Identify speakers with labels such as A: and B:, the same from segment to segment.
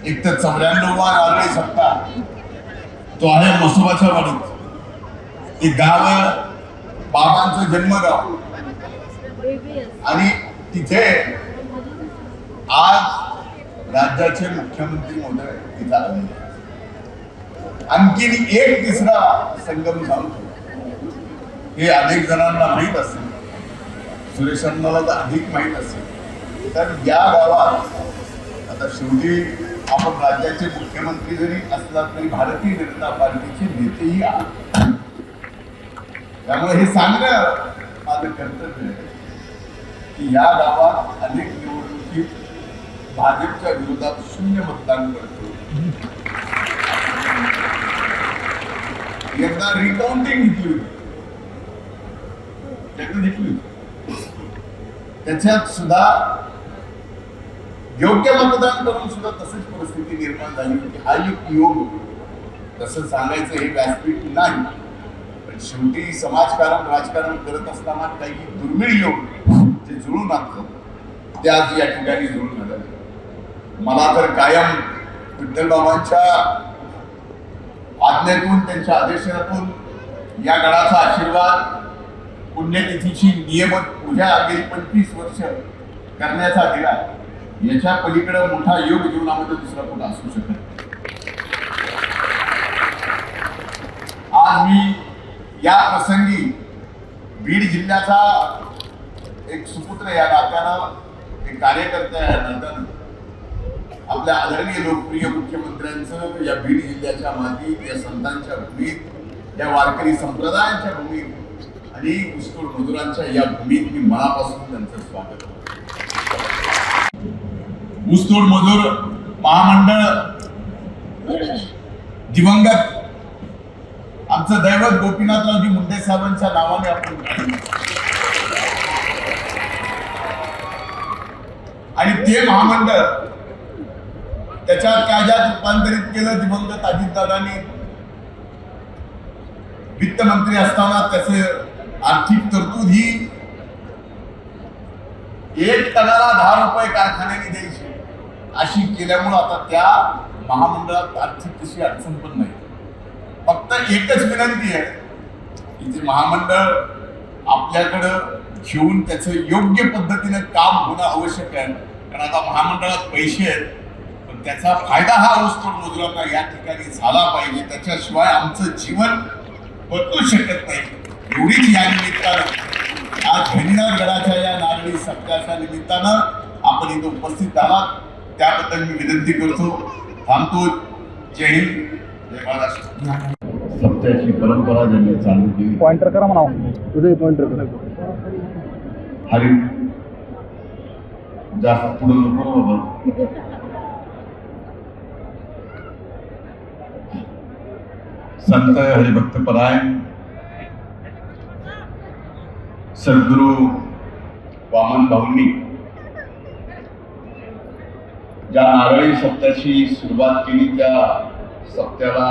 A: एक तर 94वा नारळी सप्ताह तो आहे मसोबाच्या वाडीत. एक गाव बाबांचं जन्मगाव आणि तिथे आज राज्याचे मुख्यमंत्री महोदय तिथे आले. आणखीन एक तिसरा संगम सांगतो, हे अनेक जणांना माहीत असेल, सुरेशांना तर अधिक माहीत असेल. तर या गावात आता शेवटी आपण राज्याचे मुख्यमंत्री जरी असला तरी भारतीय जनता पार्टीचे नेतेही आहात. त्यामुळे हे सांगणं माझं कर्तव्य आहे की या गावात अनेक निवडणुकीत भाजपच्या विरोधात 0 मतदान करतो. एकदा रिकाउंटिंग घेतली होती, त्याच्यात सुद्धा योग्य मतदान करून सुद्धा तशीच परिस्थिती निर्माण झाली होती. हा एक योग, तसं सांगायचं हे व्यासपीठ नाही, पण शेवटी समाजकारण राजकारण करत असताना काही दुर्मिळ योग जे जुळून आणतात ते आज या ठिकाणी जुळून आले. मला तर कायम विठ्ठलबाबांच्या आज्ञेतून, त्यांच्या आदेशातून या गडाचा आशीर्वाद, पुण्यतिथीची नियमित पूजा गेली 25 वर्ष करण्याचा दिला. याच्या पलीकडे मोठा योग जीवनामध्ये दुसरा कुठं असू शकत नाही. आज मी या प्रसंगी बीड जिल्ह्याचा एक सुपुत्र या नात्यानं, एक कार्यकर्ता या नात्यानं आपल्या आदरणीय लोकप्रिय मुख्यमंत्र्यांचं या बीड जिल्ह्याच्या मातीत, या संतांच्या भूमीत, या वारकरी संप्रदायांच्या भूमीत आणि ऊसतोड मजुरांच्या या भूमीत मी मनापासून त्यांचं स्वागत करतो. ऊसतोड मजूर महामंडळ दिवंगत आमचं दैवत गोपीनाथरावजी मुंडे साहेबांच्या नावाने आपण आणि ते महामंडळ त्याच्यात कायद्यात रूपांतरित केलं. दिवंगत अजितदादांनी वित्तमंत्री असताना त्याचे आर्थिक तरतूद ही 1 टनाला 10 रुपये कारखान्याने द्यायची अशी केल्यामुळे आता त्या महामंडळात आर्थिक तशी अडचण पण नाही. फक्त एकच विनंती आहे की ते महामंडळ आपल्याकडं घेऊन त्याचं योग्य पद्धतीने काम होणं आवश्यक आहे. कारण आता महामंडळात पैसे आहेत, पण त्याचा फायदा हा ऊसतोड मजुरांना या ठिकाणी झाला पाहिजे. त्याच्याशिवाय आमचं जीवन बदलू शकत नाही. एवढीच या निमित्तानं, आज भैनीनाथ गडाच्या या नारळी सप्त्याच्या निमित्तानं आपण इथं उपस्थित आहात, त्याबद्दल मी विनंती करतो. थांबतो. जय हिंद, जय महाराष्ट्र. सप्त्याची परंपरा ज्यांनी चालू केली,
B: पॉइंटर करा म्हणा, तुझे पॉइंटर करा.
A: हरी जास्त पुढे नको बाबा. संत हरिभक्त परायण सद्गुरु वामन भाऊंनी ज्या नारळी सप्त्याची सुरुवात केली, त्या सप्त्याला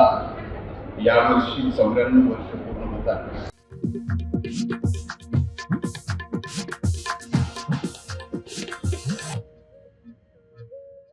A: यावर्षी 94 वर्ष पूर्ण होतात.